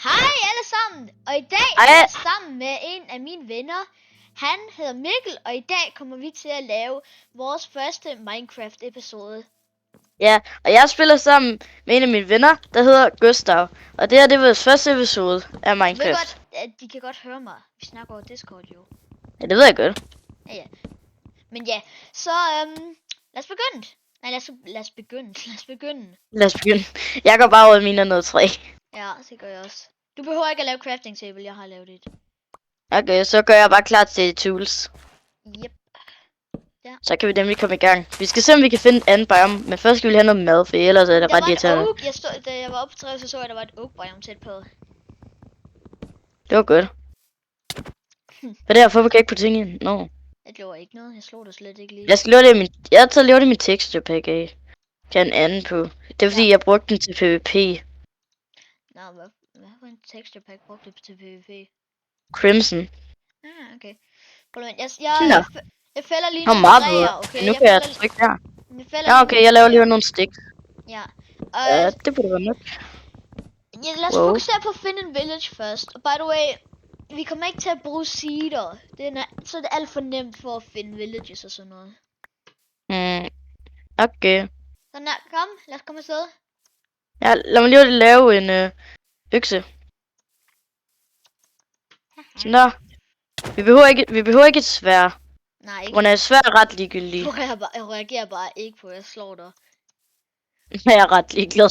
Hej alle sammen, og i dag Hej. er jeg sammen med en af mine venner. Han hedder Mikkel, og i dag kommer vi til at lave vores første Minecraft episode. Ja, og jeg spiller sammen med en af mine venner, der hedder Gustav. Og det her, det er vores første episode af Du ved Minecraft. godt, at de kan godt høre mig. Vi snakker over Discord jo. Ja, det ved jeg godt. Ja. Men ja, så lad os begynde. Nej, lad os begynde. Lad os begynde. Jeg går bare over i mine noget træ. Ja, det gør jeg også. Du behøver ikke at lave crafting table, jeg har lavet et. Okay, så gør jeg bare klar til tools. Yep. Så kan vi nemlig komme i gang. Vi skal se, om vi kan finde en anden biome. Men først skal vi have noget mad, for ellers er det ret irriterende. Da jeg var oppe på træet, så jeg, der var et oak biome tæt på. Det var godt. Hvad er det her? Hvorfor kan jeg ikke på ting ind? Nå. Jeg gjorde ikke noget, jeg slog det slet ikke lige. Jeg skal lave det i min... Jeg har taget det i min texture pack af. Kan en anden på. Det er fordi, jeg brugte den til PvP. Nå, hvad for en texture pack brugte du til PvP? Crimson. Ah, okay. Jeg fælder lige nogle nogle træer, okay? Nu kan jeg trykke der. Ja, okay, jeg laver lige nogle sticks. Ja. Det burde være nok. Ja, lad os fokusere på at finde en village først. Og by the way, vi kommer ikke til at bruge seeder. Så er det alt for nemt for at finde villages og sådan noget. Okay. Sådan der, kom, lad os komme afsted. Ja, lad mig lige lave en økse. Sådan der. Vi behøver ikke et sværd. Nej, ikke. Hun er svær ret ligegyldig. Jeg reagerer bare ikke på, at jeg slår dig. Jeg er ret ligeglad.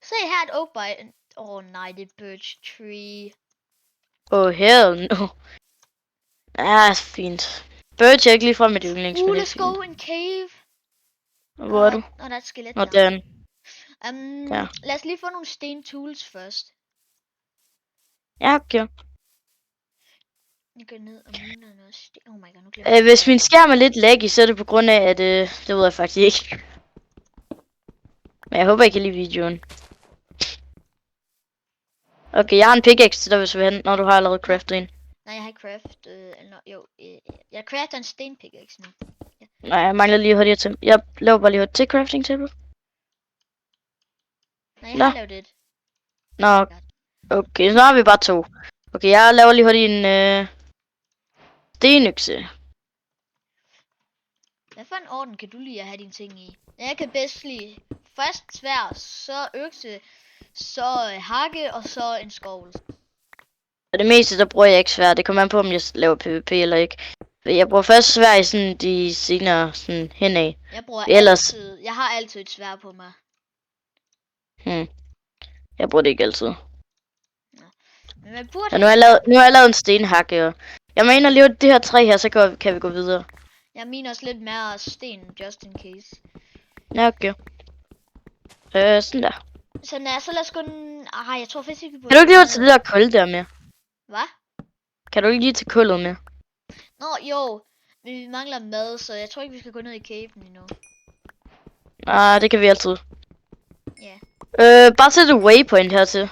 Se her et oak by. Nej, det er birch tree. Hell no. Ja, fint. Birch er ikke lige fra mit yndlings. Let's go in cave. Hvor er du? Der er et skelet Nå, der. den. Ja. Lad os lige få nogle sten tools først. Ja, okay. Jeg går ned og miner noget sten. Oh my god, nu glemmer jeg. Hvis min skærm er lidt laggy, så er det på grund af, at det ved jeg faktisk ikke. Men jeg håber, I kan lide videoen. Okay, jeg har en pickaxe til dig, hvis du vil hen, når du har allerede craftet en. Nej, jeg har ikke jeg crafter en sten pickaxe nu. Ja. Nej, jeg mangler lige hurtigt til. Jeg laver bare lige hurtigt til crafting table. Nej, jeg har lavet et. Nå, okay, så har vi bare to. Okay, jeg laver lige hurtigt en stenøkse. Hvad for en orden kan du lige at have dine ting i? Jeg kan bedst lide først sværd, så økse, så hakke og så en skovl. Og det meste, der bruger jeg ikke sværd. Det kommer an på, om jeg laver PvP eller ikke. Jeg bruger først sværd i sådan de senere sådan henad. Jeg har altid et sværd på mig. Jeg bruger det ikke altid. Men man burde nu har jeg lavet en stenhakke. Og jeg mener lige det her træ her, så kan vi gå videre. Jeg mener også lidt mere sten, just in case. Ja, okay. Sådan der. Så lad os gå den. Jeg tror faktisk ikke, vi burde. Kan du ikke lige til det der kul der med? Hvad? Kan du ikke lige til kullet med? Nå, jo. Men vi mangler mad, så jeg tror ikke, vi skal gå ned i caven endnu. Nej, det kan vi altid. Ja. Bare sæt et waypoint hertil.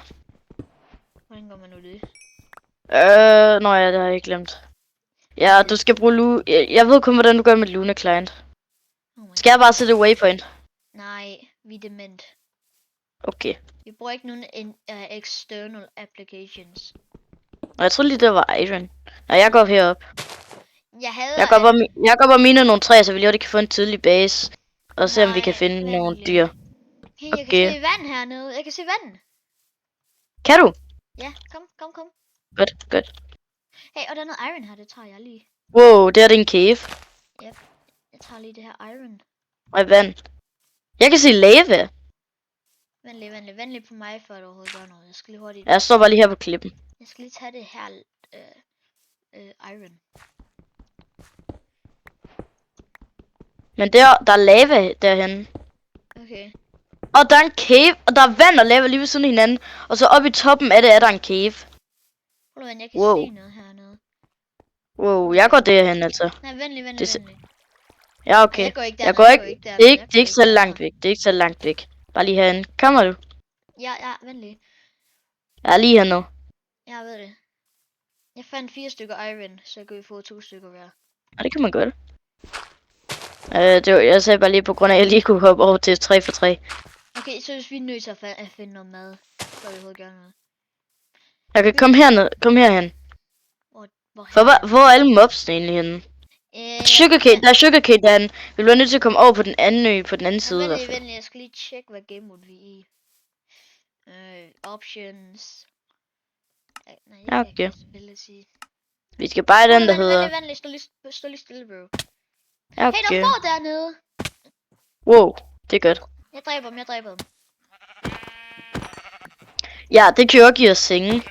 Hvordan gør man nu det? Nå ja, det har jeg ikke glemt. Ja, du skal bruge jeg ved kun, hvordan du gør med Luna Client. Skal jeg bare sætte et waypoint? Nej, vi er dement. Okay. Vi bruger ikke nogen external applications. Og jeg tror lige, det var Iron. Nej, jeg går herop. Jeg går bare mine nogle træer, så vi lige kan få en tidlig base. Og se, om vi kan finde nogle dyr. Hey, jeg kan se vand hernede. Jeg kan se vand. Kan du? Ja, kom. Godt. Hey, og der er noget iron her, det tager jeg lige. Wow, det er en cave. Ja, jeg tager lige det her iron. Og vand. Jeg kan se lava. Vent lige på mig, før du overhovedet gør noget. Jeg skal lige hurtigt. Jeg står bare lige her på klippen. Jeg skal lige tage det her iron. Men der er lava derhenne. Okay. Og der er en cave, og der er vand og lava lige ved siden af hinanden. Og så oppe i toppen af det er der en cave. Jeg kan se noget hernede. Wow, jeg går derhen altså. Nej, vent lige. Ja, okay. Jeg går ikke der. Det er ikke så langt væk. Det er ikke så langt væk. Bare lige herhen. Kommer du? Ja, vent lige. Jeg er lige hernede. Jeg ved det. Jeg fandt 4 stykker iron, så jeg kan få 2 stykker hver. Ja, det kan man godt. Jeg sagde bare lige på grund af, at jeg lige kunne hoppe over til 3 for 3. Okay, så hvis vi er nødt til at finde noget mad, så vi overhovedet gøre noget. Okay, kom herned. Kom herhen. Hvor er alle mobsene egentlig henne? Sugarcane, der er sugarcane derinde. Vi bliver nødt til at komme over på den anden ø, på den anden side i hvert fald. Jeg skal lige tjekke, hvad game mode vi er i. Options. Nej, Ja, okay. Sige. Vi skal bare i den, der hedder... Vent, stå lige stille, bro. Ja, okay. Hey, der får dernede. Wow, det er godt. Jeg dræber dem. Ja, det kan jo give os senge.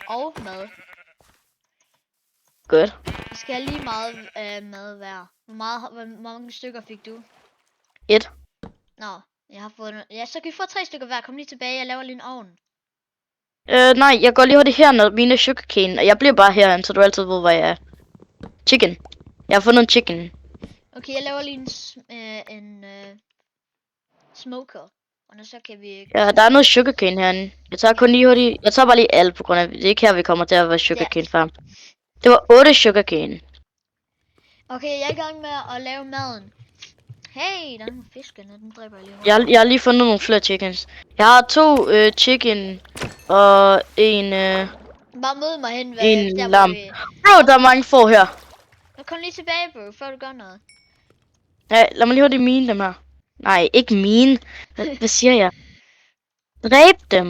Og mad. Godt. Vi skal have lige meget mad hver. Hvor mange stykker fik du? 1. Nå, jeg har fået... Ja, så kan vi få 3 stykker hver. Kom lige tilbage, jeg laver lige en ovn. Nej, jeg går lige hurtigt herned, mine sugarcane, og jeg bliver bare herhen, så du altid ved, hvor jeg er. Chicken. Jeg har fundet en chicken. Okay, jeg laver lige en smoker. Og så kan vi... Ja, der er noget sugarcane herinde. Jeg tager kun lige hurtigt... Jeg tager bare lige alt, på grund af, det er ikke her, vi kommer til at være sugarcane farm. Det var 8 sugarcane. Okay, jeg er i gang med at lave maden. Hey, der er nogle fiskene, den dræber jeg lige. Jeg har lige fundet nogle flere chickens. Jeg har 2 chicken og en... Bare mød mig hen, en der lam. Bro, der er mange får her. Jeg kom lige tilbage, bro, før du gør noget. Ja, lad mig lige hurtigt mine dem her. Nej, ikke mine. Hvad siger jeg? Dræb dem.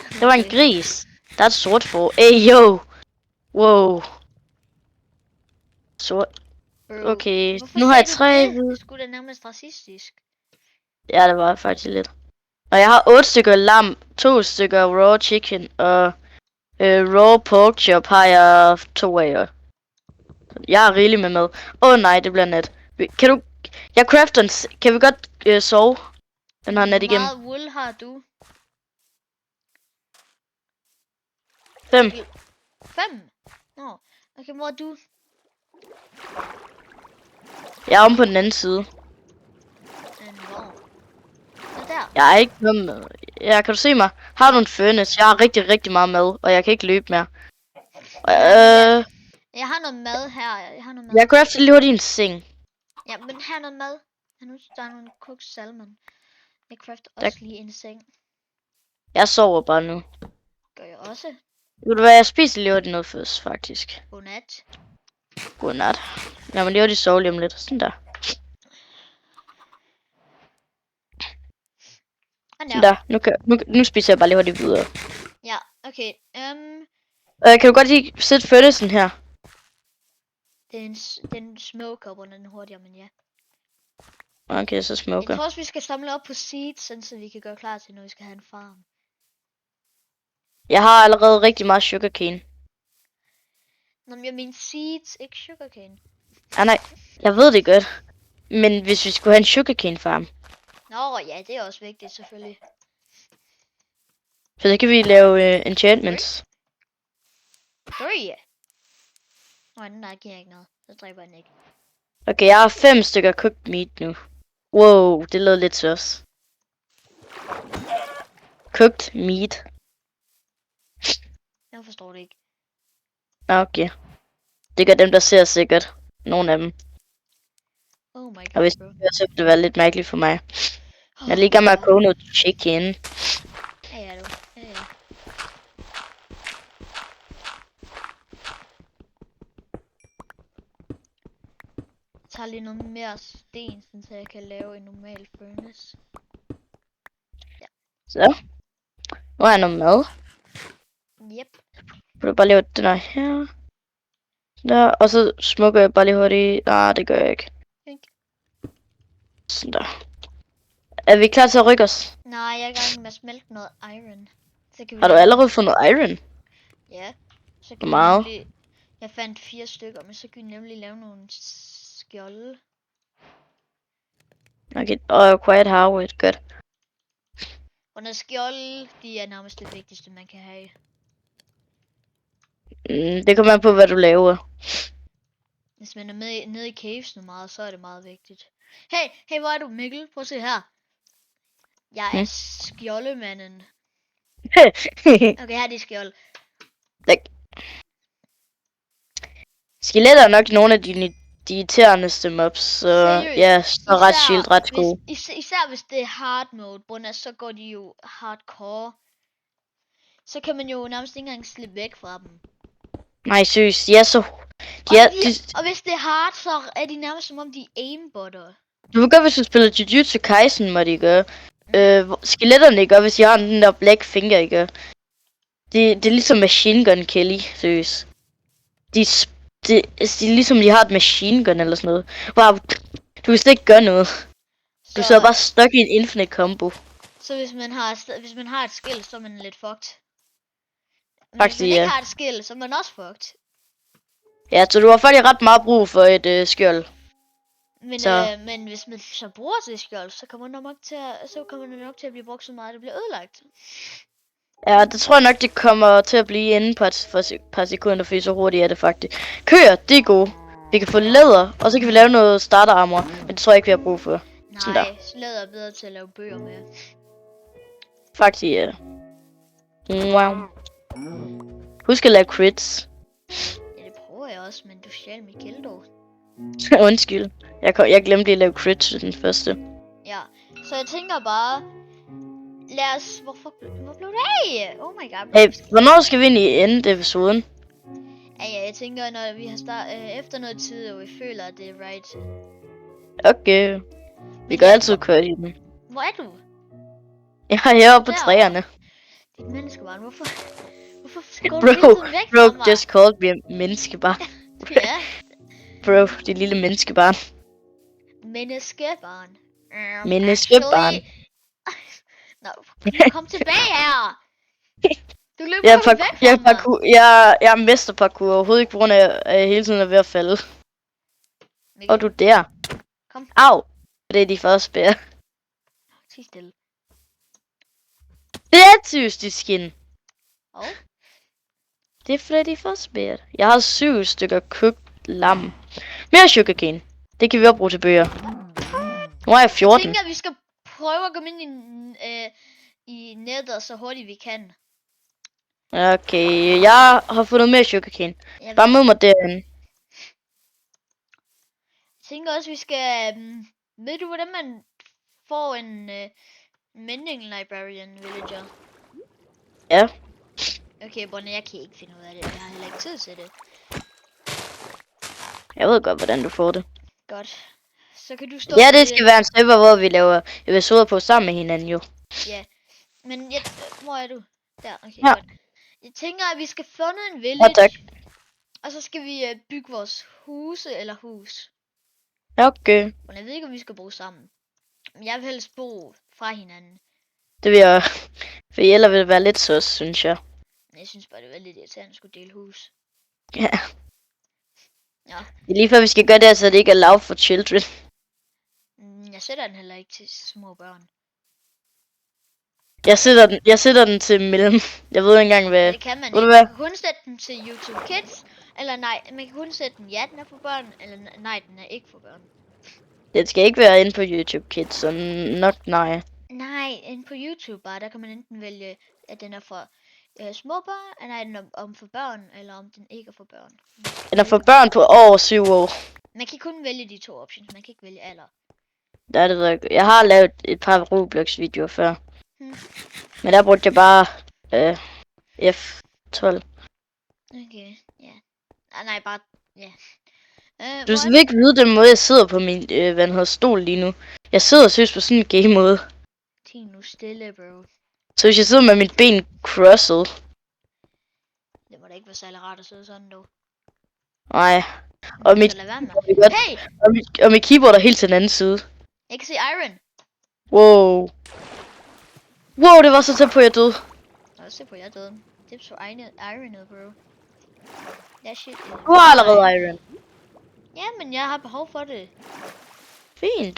Det var en gris. Der er et sort får. Ey, yo. Wow. Sort. Okay, nu har jeg 3. Det skulle da nærmest racistisk. Ja, det var faktisk lidt. Og jeg har 8 stykker lam, 2 stykker raw chicken og raw pork chop har jeg 2 af. Jeg er rigelig med mad. Nej, det bliver net. Kan du... Jeg crafter en... Kan vi godt sove? Den har net igennem. Hvor meget wool har du? 5. 5? Nå. Okay, hvor er du? Jeg er omme på den anden side. Hvor? Der. Jeg er ikke med. Ja, kan du se mig? Har du en furnace? Jeg har rigtig, rigtig meget mad, og jeg kan ikke løbe mere. Jeg har noget mad her. Jeg crafter lige hurtigt en seng. Ja, men her er noget mad. Der er nogle kogt salmon. Jeg crafter også lige en seng. Jeg sover bare nu. Gør jeg også. Ved du hvad, jeg spiser lige hurtigt noget først, faktisk. Godnat. Godnat. Lad mig lige hurtigt sove lige om lidt. Sådan der. Sådan der. Nu spiser jeg bare lige hurtigt videre. Ja, okay. Kan du godt lige sætte furnacen her? Den smoker, hvor den er hurtigere, men ja. Okay, så smoker. Jeg tror også, vi skal samle op på seeds, så vi kan gøre klar til, når vi skal have en farm. Jeg har allerede rigtig meget sugarcane. Nå, men jeg mener seeds, ikke sugarcane. Nej, jeg ved det godt. Men hvis vi skulle have en sugarcane farm. Nå, ja, det er også vigtigt, selvfølgelig. Så kan vi lave enchantments. 3. Nå, den der giver ikke noget. Så dræber jeg den ikke. Okay, jeg har 5 stykker cooked meat nu. Wow, det lød lidt søs. Cooked meat. Jeg forstår det ikke. Okay. Det gør dem, der ser sikkert. Nogle af dem. Oh my god, og hvis bro. så ville det være lidt mærkeligt for mig. Jeg ligger med at koge noget chicken. Ja, du. Ja. Jeg tager lige noget mere sten, så jeg kan lave en normal furnace. Ja. Så. Nu har jeg noget mad. Yep. Vil du bare lave den her? Der, og så smukker jeg bare lige hurtigt. Nej, det gør jeg ikke. Sådan der. Er vi klar til at rykke os? Nej, jeg er i gang med at smelte noget iron. Så kan vi har du allerede fundet iron? Ja. Så kan meget? Jeg fandt 4 stykker, men så kan vi nemlig lave nogle skjolde. Okay, quiet Howard, godt. Og når skjolde, de er nærmest det vigtigste, man kan have. Det kommer an på, hvad du laver. Hvis man er med nede i caves nu meget, så er det meget vigtigt. Hey, hvor er du, Mikkel? Prøv at se her. Jeg er skjoldemanden. Okay, her er de skjold. Skeletter er nok nogle af de irriterendeste mobs, så ja, så er ret shield ret gode. Især hvis det er hard mode, så går de jo hardcore. så kan man jo nærmest ikke engang slippe væk fra dem. Nej, seriøst, de er så... Og hvis det er hard, så er de nærmest som om de er aimbotter. Du ved godt, hvis du spiller Jujutsu Kaisen, må de gøre. Skeletterne gør, hvis de har den der black finger, ikke? Det er ligesom Machine Gun Kelly, seriøst. Det er ligesom, de har et machine gun eller sådan noget. Wow, du kan slet ikke gøre noget. Du sidder bare stuck i en infinite combo. Så hvis man har et skill, så er man lidt fucked. Men Faktisk, hvis man ikke ja. har et skill, så er man også fucked. Ja, så du har faktisk ret meget brug for et skjold. Men hvis man så bruger sit skjold, så kommer det nok til at blive brugt så meget, at det bliver ødelagt. Ja, det tror jeg nok, det kommer til at blive inden på et par sekunder, fordi så hurtigt er det faktisk. Køer, det er gode. Vi kan få læder, og så kan vi lave noget starterarmor, men det tror jeg ikke, vi har brug for. Nej, læder er bedre til at lave bøger med. Faktisk, ja. Wow. Husk at lave crits. Ja, det prøver jeg også, men du stjal mit kill dog. Undskyld. Jeg glemte lige at lave crits til den første. Ja, så jeg tænker bare... Lad os... Hvor blev det af? Oh my god. Hey, hvornår skal vi ind i enden episoden? Ja, jeg tænker, når vi har efter noget tid, og vi føler, at det er right. Okay. Vi kan altid køre i den. Hvor er du? Jeg er heroppe på træerne. Dit menneskebarn, hvorfor går du hele tiden væk fra mig? Bro just called me menneskebarn. Ja. Bro, det lille menneskebarn. Menneskebarn. Menneskebarn. Nå, kom tilbage her. Du løber væk fra mig. Jeg er mesterparkour overhovedet ikke, på grund af at jeg hele tiden er ved at falde. Og du er der. Kom. Au. Det er de første bær. Sig stille. Det er et seriøst skin. Og? Det er Freddy Fazbear. Jeg har 7 stykker kogt lam. Mere sugarcane. Det kan vi også bruge til bøger. Nu har jeg 14. Jeg tænker, at vi skal prøve at komme ind i nettet så hurtigt vi kan. Okay, jeg har fundet mere sugarcane. Bare mød mig derinde. Jeg tænker også, vi skal... ved du, hvordan man får en mending librarian villager? Ja. Okay, Bonnie, jeg kan ikke finde ud af det. Jeg har heller ikke tid til det. Jeg ved godt, hvordan du får det. Godt. Så kan du stå... Ja, det skal være en server, hvor vi laver episoder på sammen med hinanden jo. Ja. Men hvor er du? Der, okay, ja. Godt. Jeg tænker, at vi skal finde en village. Ja, tak. Og så skal vi bygge vores huse eller hus. Okay. Og jeg ved ikke, om vi skal bo sammen. Men jeg vil helst bo fra hinanden. Det vil jeg... For ellers vil det være lidt søs, synes jeg. Jeg synes bare, det var lidt irriterende at skulle dele hus. Ja. Ja. Det er lige før vi skal gøre det, så det ikke er love for children. Jeg sætter den heller ikke til små børn. Jeg sætter den til mellem. Jeg ved ikke engang hvad. Det kan man ikke. Man kan kun sætte den til YouTube Kids. Eller nej, man kan kun sætte den, ja, den er for børn. Eller nej, den er ikke for børn. Det skal ikke være inde på YouTube Kids, så nok nej. Nej, inde på YouTube bare, der kan man enten vælge, at den er for små børn, nej, den er om for børn, eller om den ikke er for børn. Den er for børn på over 7 år. Man kan kun vælge de 2 options, man kan ikke vælge alder. Ja, det ved jeg. Jeg har lavet et par Roblox videoer før. Men der brugte jeg bare F12. Okay, ja. Nej, bare, ja. Du skal ikke vide den måde, jeg sidder på min stol lige nu. Jeg sidder seriøst på sådan en game måde. Tid nu stille, bro. Så hvis jeg sidder med mit ben crossed. Det må da ikke være særlig rart at sidde sådan, dog. Nej. Og mit, hey! og mit keyboard er helt til den anden side. Jeg kan se Iron. Wow. Wow, det var så tæt på, at jeg døde. Nå, se på, jeg er død. Det er så Iron ud, bro. That shit. Du har allerede Iron. Ja, men jeg har behov for det. Fint,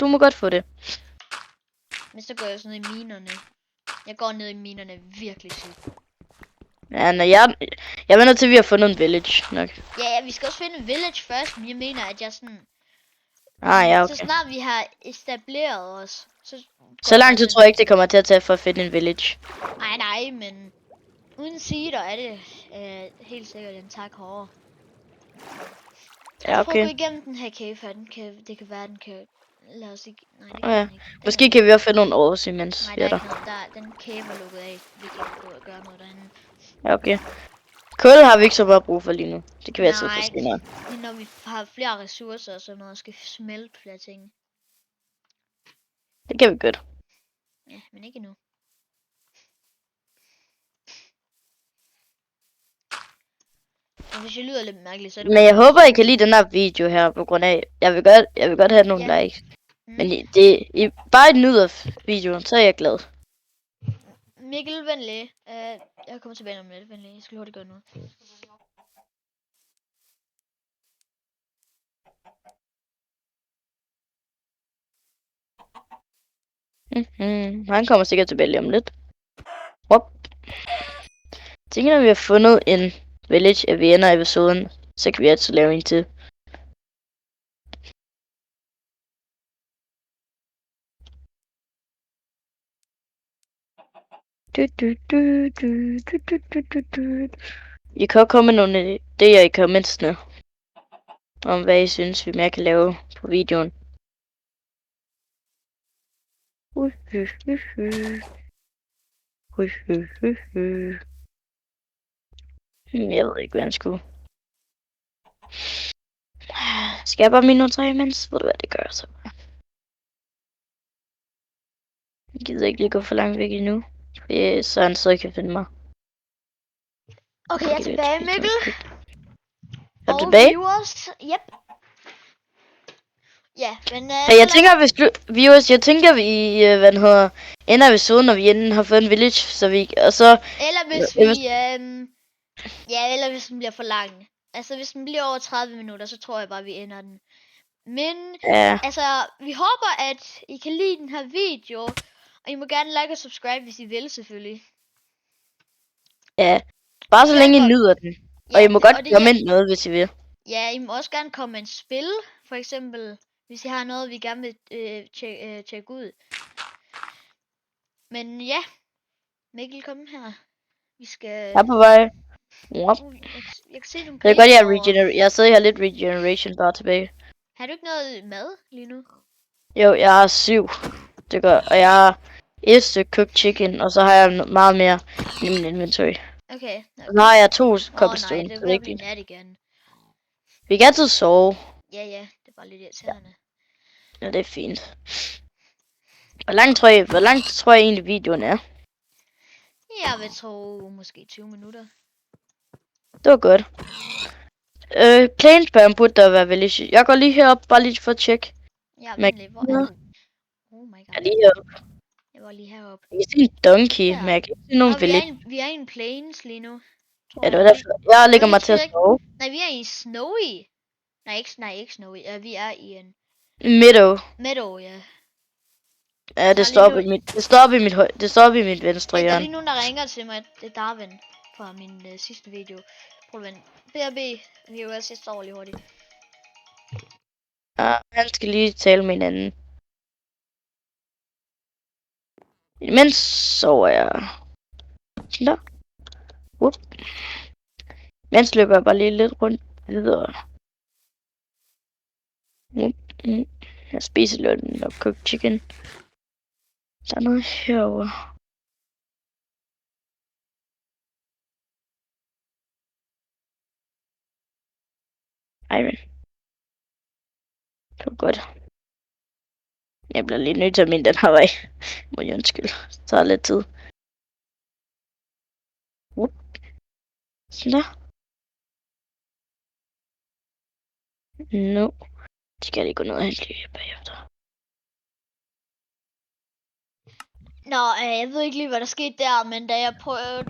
du må godt få det. Men så går jeg sådan ned i minerne. Jeg går ned i minerne virkelig sygt. Ja, jeg venter til, vi har fundet en village nok. Ja, vi skal også finde en village først, men jeg mener, at jeg sådan... Ja, okay. Så snart vi har etableret os, så lang tid tror jeg ikke, det kommer til at tage for at finde en village. Nej, men uden siger er det helt sikkert en tak hårdere. Ja, okay. Prøv at gå igennem den her cave, for det kan være, den kan lad os ikke... Nej, det Ja. kan den ikke. Den Måske er kan vi også finde nogle års imens. Nej, Vi der er er ikke der. noget. Den kæbe er lukket af. Vi kan ikke gå og gøre noget derinde. Ja, okay. Kul har vi ikke så meget brug for lige nu. Det kan vi altid få Nej, senere. det er når vi har flere ressourcer og sådan noget, og skal smelte flere ting. Det kan vi godt. Ja, men ikke endnu. Og hvis jeg lyder lidt mærkeligt, så er det Men jeg håber, I kan lide den her video her, på grund af, jeg vil godt have nogle Ja. likes. Men bare I nyder videoen, så er jeg glad. Mikkel, venlig. Jeg kommer tilbage om lidt, venlig. Jeg skal hurtigt gøre noget. Han kommer sikkert tilbage lige om lidt. Hop. Tænker, når vi har fundet en village af vi ender episoden, så kan vi altid lave en til. I kan også komme med nogle idéer i commentsene, om hvad I synes, vi mere kan lave på videoen. Jeg ved ikke, hvad han skulle. Skal jeg bare mine noter imens? Ved du hvad, det gør jeg så. Jeg gider ikke lige gå for langt væk endnu. Så han så kan finde mig. Okay, jeg er tilbage, Mikkel. Er du Og tilbage? viewers. Yep. Ja, men... Hey, jeg tænker, hvis du, viewers, hvad den hedder, ender episoden, når vi enten har fået en village, så vi, og så... Eller hvis vi... ja, eller hvis den bliver for lang. Altså, hvis den bliver over 30 minutter, så tror jeg bare, vi ender den. Men, Ja, altså, vi håber, at I kan lide den her video. Og I må gerne like og subscribe, hvis I vil, selvfølgelig. ja. Bare så Ja, længe I godt. nyder den. Ja, Og I må godt det- kommente noget, hvis I vil. Ja, I må også gerne komme med en spil, for eksempel. Hvis I har noget, vi gerne vil tjekke ud. Men ja, Mikkel, kom her. Vi skal... Jeg er på vej. Wop. Jeg kan se, du Det er godt, jeg sidder her lidt regeneration bare tilbage. Har du ikke noget mad lige nu? Jo, jeg har 7 stykker, og jeg har et stykke cooked chicken, og så har jeg meget mere i min inventory. Okay. Og så har jeg 2 Nej, cobblestone, det så det kan er ikke blive vildt. nat igen. Vi kan altid sove. Ja, det er bare lidt irriterende. Ja, det er fint. Hvor langt tror jeg egentlig videoen er? Jeg vil tro måske 20 minutter. Det var godt. Planesbæren burde der være village. Jeg går lige herop, bare lige for at tjekke. Ja, Men- venlig, hvor er du? Oh my Jeg god. er lige heroppe. Jeg var lige heroppe. Jeg kan se en donkey, Ja. men jeg kan ikke se nogen Og village. vi er i en plains lige nu. Tror Ja, det var jeg. derfor. Jeg lægger mig det til at siger ikke- sove. Nej, vi er i snowy. Nej, ikke snowy. Vi er i en Meadow. meadow, ja. Ja, det Så står lige op i mit, det står op i mit venstre Der er hjørne. lige nogen, der ringer til mig. Det er Darwin fra min sidste video. Prøv at vente. BRB, viewers, jeg står lige hurtigt. Ja, han skal lige tale med hinanden. Imens sover jeg. Sådan der. Whoop. Imens løber jeg bare lige lidt rundt videre. Whoop. Jeg spiser lidt og cooked chicken. Der er noget herovre. Iron. Det var godt. Jeg bliver lige nødt til at minde den her vej. Må jeg undskylde. Det tager lidt tid. Whoop. Sådan der. Nu. Skal jeg lige gå ned og hente lige bagefter. Nå, jeg ved ikke lige, hvad der skete der, men da jeg prøvede...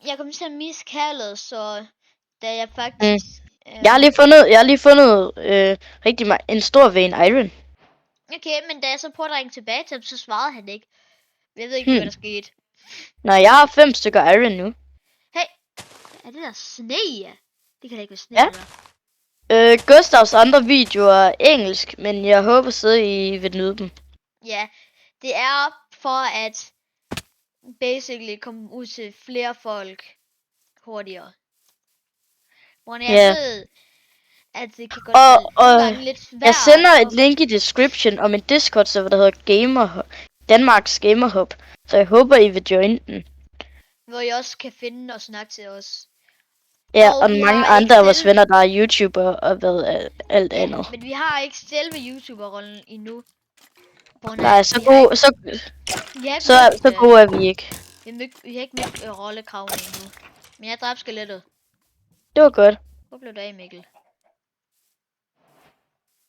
Jeg kom til at misse kaldet, så da jeg faktisk... Jeg har lige fundet rigtig en stor vein iron. Okay, men da jeg så prøvede at ringe tilbage til ham, så svarede han ikke. Jeg ved ikke, hvad der skete. Nej, jeg har 5 stykker iron nu. Hey, er det der sne, ja? Det kan da ikke være sne, Ja. eller? Gustavs andre videoer er engelsk, men jeg håber så I vil nyde dem. Ja, det er for at basically komme ud til flere folk hurtigere. Hvor jeg Ja. ved, at det kan godt være nogle gange lidt svært. Jeg sender et link i description om en Discord-server, der hedder Danmarks Gamerhub. Så jeg håber, I vil join den. Hvor I også kan finde og snakke til os. Ja, Og og vi mange har andre ikke af vores selv- venner, der er YouTuber og alt Ja, andet. men vi har ikke selve YouTuber-rollen endnu. På grund af, Nej, at så vi har så gode er vi ikke. Vi har ikke mødt rollekravene endnu. Men jeg dræbte skelettet. Det var godt. Hvor blev du af, Mikkel?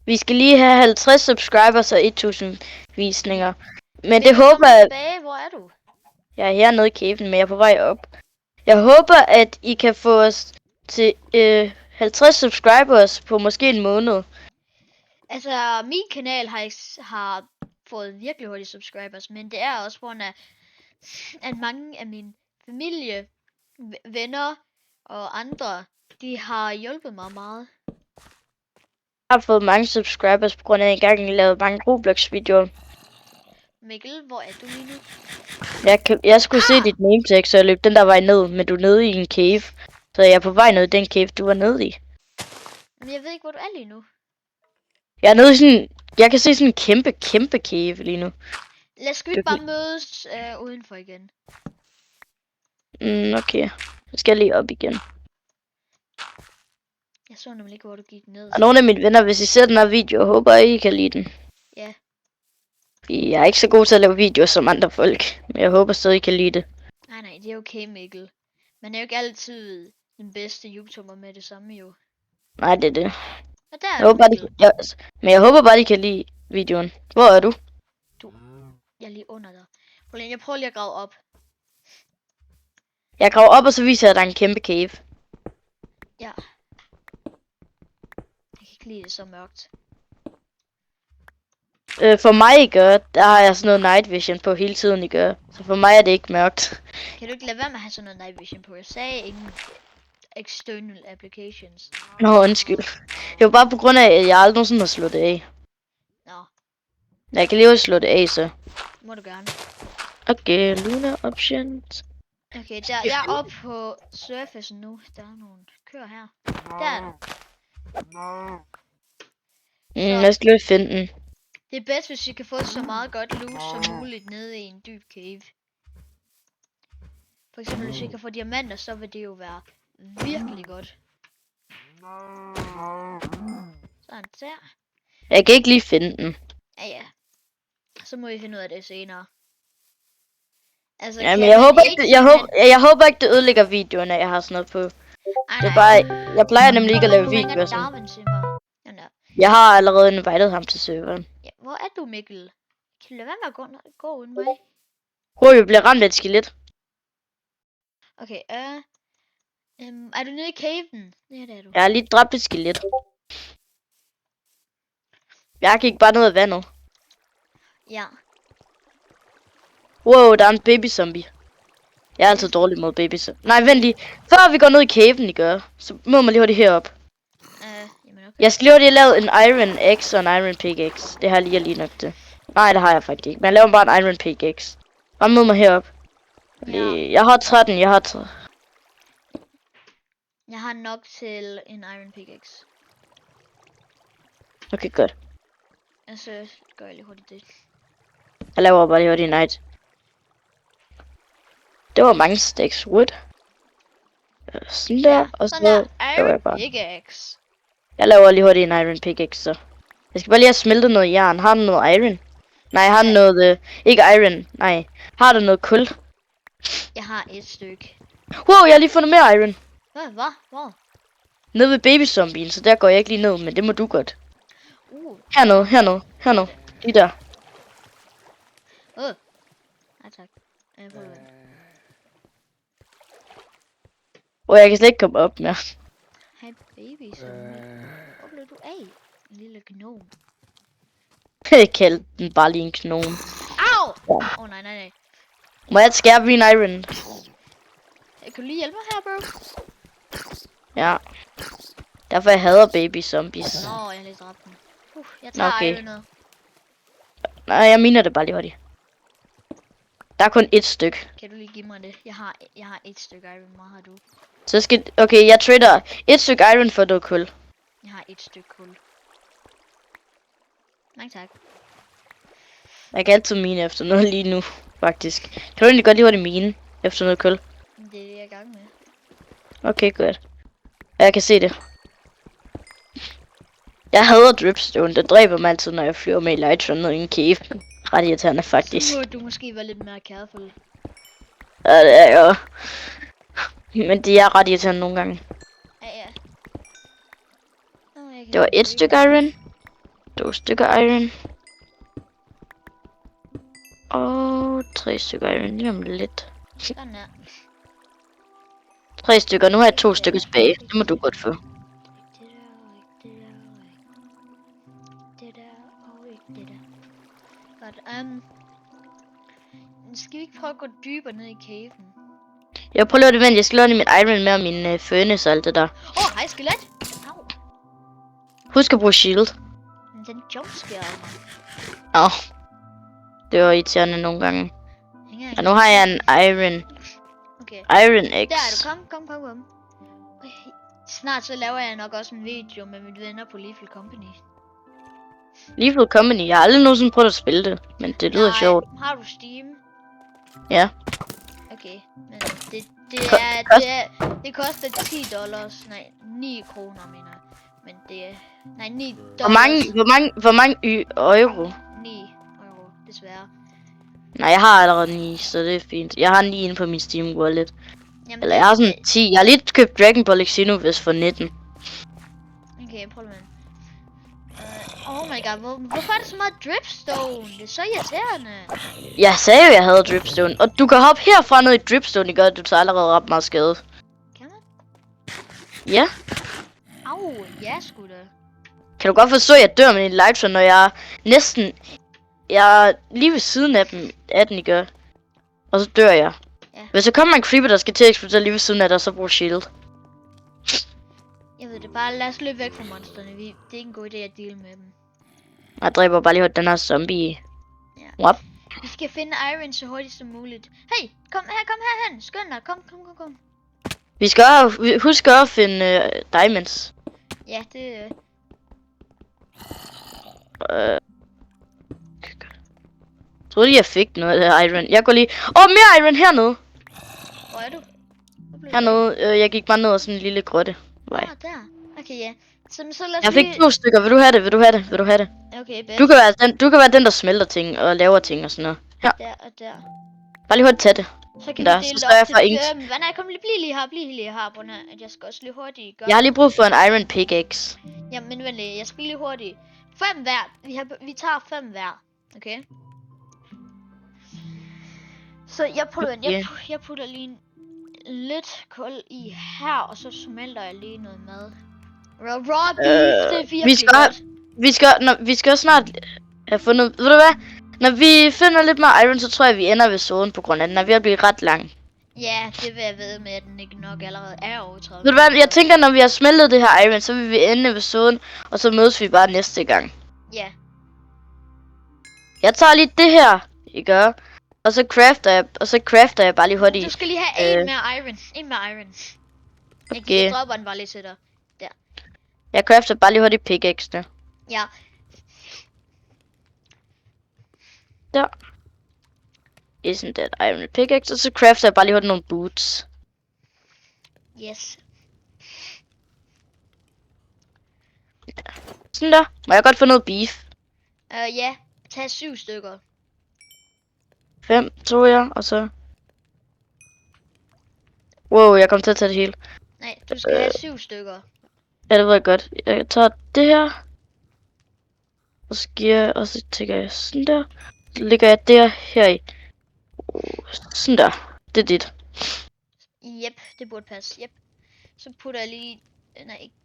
Vi skal lige have 50 subscribers og 1000 visninger. Men det Mikkel, håber kom jeg... tilbage. Hvor er du? Jeg er hernede i caven, men jeg er på vej op. Jeg håber, at I kan få os til 50 subscribers på måske en måned. Altså, min kanal har fået virkelig hurtige subscribers, men det er også på grund af, at mange af mine familie, venner og andre, de har hjulpet mig meget. Jeg har fået mange subscribers på grund af, at jeg engang lavede mange Roblox-videoer. Mikkel, hvor er du lige nu? Jeg skulle se dit name tag, så jeg løb den der vej ned, men du er nede i en cave. Så jeg er på vej ned i den cave, du var nede i. Men jeg ved ikke, hvor du er lige nu. Jeg er nede i sådan... Jeg kan se sådan en kæmpe cave lige nu. Lad os ikke bare mødes udenfor igen. Okay. Så skal jeg lige op igen. Jeg så nemlig ikke, hvor du gik ned. Og nogle af mine venner, hvis I ser den her video, håber I kan lide den. Ja. Jeg er ikke så god til at lave videoer som andre folk, men jeg håber stadig I kan lide det. Nej, det er okay, Mikkel. Man er jo ikke altid den bedste YouTuber med det samme, jo. Nej, det er det. Og der er Jeg håber, men jeg håber bare, I kan lide videoen. Hvor er du? Jeg er lige under dig. Jeg prøver lige at grave op. Jeg graver op, og så viser jeg dig en kæmpe cave. Ja. Jeg kan ikke lide det så mørkt. For mig, I gør, der har jeg sådan noget night vision på hele tiden, I gør. Så for mig er det ikke mørkt. Kan du ikke lade være med at have sådan noget night vision på? Jeg sagde ingen external applications. Nå, undskyld. Det var bare på grund af, at jeg aldrig nogensinde har slået det af. Nå, Jeg kan lige også slå det af, så. må du gerne. Okay, Luna options. Okay, jeg er oppe på surfacen nu. Der er nogle køer her. Der er der. Jeg skal lige finde den. Det er bedst, hvis vi kan få så meget godt loot som muligt nede i en dyb cave. For eksempel, hvis vi kan få diamanter, så vil det jo være virkelig godt. Sådan der. Jeg kan ikke lige finde den. Ja. Så må vi finde ud af det senere. Altså, Ja, men jeg håber ikke, det ødelægger videoen, at jeg har sådan noget på. Det er bare, jeg plejer nemlig ikke at lave videoer sådan. Jeg har allerede invitet ham til serveren. Ja, hvor er du, Mikkel? Kan du lade være med at gå uden mig? Vi bliver ramt af et skelet. Okay, er du nede i caven? Ja, det er du. Jeg har lige dræbt et skelet. Jeg gik bare ned af vandet. Ja. Wow, der er en baby zombie. Jeg er altid dårlig mod baby zombie. Nej, vent lige. Før vi går ned i caven, I gør, så må man lige hurtigt herop. Jamen okay. Jeg skal lige hurtigt lave en iron axe og en iron pickaxe. Det har jeg lige nok til. Nej, det har jeg faktisk ikke. Men jeg laver bare en iron pickaxe. Bare mød mig herop. Ja. Jeg har 13, jeg har Jeg har nok til en iron pickaxe. Okay, godt. Altså, gør jeg lige hurtigt det. Jeg laver bare lige hurtigt night. Det var mange stacks wood. Sådan der, og sådan der. laver jeg Iron bare. pickaxe. Jeg laver lige hurtigt en iron pickaxe, så. Jeg skal bare lige have smeltet noget jern. Har du noget iron? Nej, har du noget... ikke iron, nej. Har du noget kul? Jeg har et stykke. Wow, jeg har lige fundet mere iron. Hvad? Hvor? Nede ved baby zombien, så der går jeg ikke lige ned, men det må du godt. Hernede. Lige der. Nej tak. Jeg prøver det. Jeg kan slet ikke komme op mere. Hej baby, så hvor blev du af? En lille gnome. Jeg kaldte den bare lige en gnome. Au! Nej. Må jeg skære min iron? Kan du lige hjælpe mig her, bro? Ja. Derfor jeg hader baby zombies. Nå, jeg har lige dræbt den. Jeg tager Okay. ironet. Nej, jeg mener det bare lige hurtigt. Der er kun et stykke. Kan du lige give mig det? Jeg har et stykke iron. Hvor har du? Så skal... Okay, jeg trader et stykke iron for noget kul. Jeg har et stykke kul. Mange tak. Jeg kan altid mine efter noget lige nu, faktisk. Kan du egentlig godt lide hurtigt mine efter noget kul? Det er det, jeg er i gang med. Okay, godt. Ja, jeg kan se det. Jeg hader dripstone. Det dræber mig altid, når jeg flyver med elytra ned i en cave. Ret irriterende, faktisk. Så må du måske være lidt mere careful. Ja, det er jo. Men de er ret irriterende nogle gange. Ja. Det var et stykke iron. 2 stykker iron. Og 3 stykker iron. Lige om lidt. Sådan der. 3 stykker. Nu har jeg 2 stykker tilbage. Det må du godt få. Det der og ikke det der. Godt. Skal vi ikke prøve at gå dybere ned i caven? Jeg prøver at vente. Jeg skal låne mit iron med og min furnace og alt det der. Hej skelet! Au. Husk at bruge shield. Men den jumpscare Åh. Det var irriterende nogle gange. mig. Og nu har jeg en iron. Okay. Iron X. Der er du. Kom. Snart så laver jeg nok også en video med mine venner på Lethal Company. Lethal Company. Jeg har aldrig nogensinde prøvet at spille det. Men det lyder sjovt. Har du Steam? Ja. Okay, men det koster $10. Nej, 9 kroner, mener jeg. Men det er... Nej, 9 dollars. Hvor mange euro? 9 euro, desværre. Nej, jeg har allerede 9, så det er fint. Jeg har 9 inde på min Steam Wallet. Jamen, Eller jeg har sådan 10. Jeg har lige købt Dragon Ball Xenoverse for 19. Okay, prøv lige. Oh my god, hvorfor er der så meget dripstone? Det er så irriterende. Jeg sagde jo, jeg havde dripstone. Og du kan hoppe herfra ned i dripstone, ikke? Du tager allerede ret meget skade. Kan man? Ja. Au, ja sgu da. Kan du godt forstå, at jeg dør med en elytra, når jeg er næsten... Jeg er lige ved siden af den, ikke? Og så dør jeg. Ja. Hvis der kommer en creeper, der skal til at eksplodere lige ved siden af dig, så brug shield. Jeg ved det bare, lad os løbe væk fra monsterne. Det er ikke en god idé at deal med dem. Jeg dræber bare lige den her zombie. Ja. What? Vi skal finde iron så hurtigt som muligt. Hey, kom herhen. Skynd dig, kom. Vi skal huske at finde diamonds. Ja, det Jeg troede lige, jeg fik noget af iron. Jeg går lige... mere iron hernede! Hvor er du? Hernede, jeg gik bare ned ad sådan en lille grotte. Vej. Der. Okay, ja. Så lad os Jeg fik 2 stykker. Vil du have det? Okay, bedst. Du kan være den, der smelter ting og laver ting og sådan noget. Ja. Der og der. Bare lige hurtigt tage det. Så kan Der, vi dele så det står op jeg for ingt. til 5. Nej, kom bliv lige her på den her. At jeg skal også lige hurtigt gøre. Jeg har lige brug for en iron pickaxe. Jamen venlig, jeg skal lige hurtigt. 5 hver. Vi tager 5 hver. Okay? Så jeg putter lige lidt kul i her, og så smelter jeg lige noget mad. Raw beef, det er virkelig Vi skal snart have fundet... Ved du hvad? Når vi finder lidt mere iron, så tror jeg, vi ender ved zonen på grund af den er ved at blive ret lang. Ja, det vil jeg ved med, at den ikke nok allerede er overtrædet. Ved du hvad? Jeg tænker, når vi har smeltet det her iron, så vil vi ende ved zonen, og så mødes vi bare næste gang. Ja. Jeg tager lige det her, ikke? Og så crafter jeg bare lige hurtigt. Du skal lige have en mere iron. Jeg dropper den bare lige til dig. Der. Jeg crafter bare lige hurtigt pickaxe der. Ja. Der. Isn't that iron pickaxe? Og så crafter jeg bare lige hurtigt nogle boots. Yes. Sådan der. Må jeg godt få noget beef? Ja. Tag 7 stykker. 5, tror jeg, og så... Wow, jeg kom til at tage det hele. Nej, du skal have 7 stykker. Ja, det ved jeg godt. Jeg tager det her. Og så og så tænker jeg sådan der. Så lægger jeg det her i. Sådan der. Det er dit. Yep, det burde passe. Yep. Så putter jeg lige... Nej, ikke...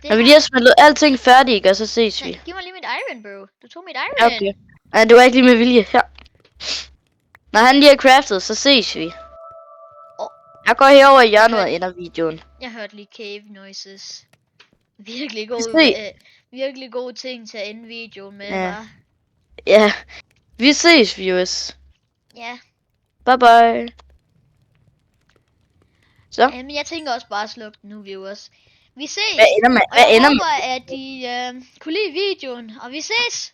Når vi lige har smeltet alting færdigt, ikke? Og så ses vi. Nej, giv mig lige mit iron, bro. Du tog mit iron. Okay. Nej, det var ikke lige med vilje. Her. Når han lige har craftet, så ses vi. Jeg går herover i hjørnet og ender videoen. Jeg hørte lige cave noises. Virkelig gode ting til at ende videoen med, ja. hva'? Ja. Vi ses, viewers. Ja. Bye bye. Så. Men jeg tænker også bare at slukke den nu, viewers. Vi ses. Hvad ender man? Og Hvad jeg ender man? håber, at I kunne lide videoen. Og vi ses.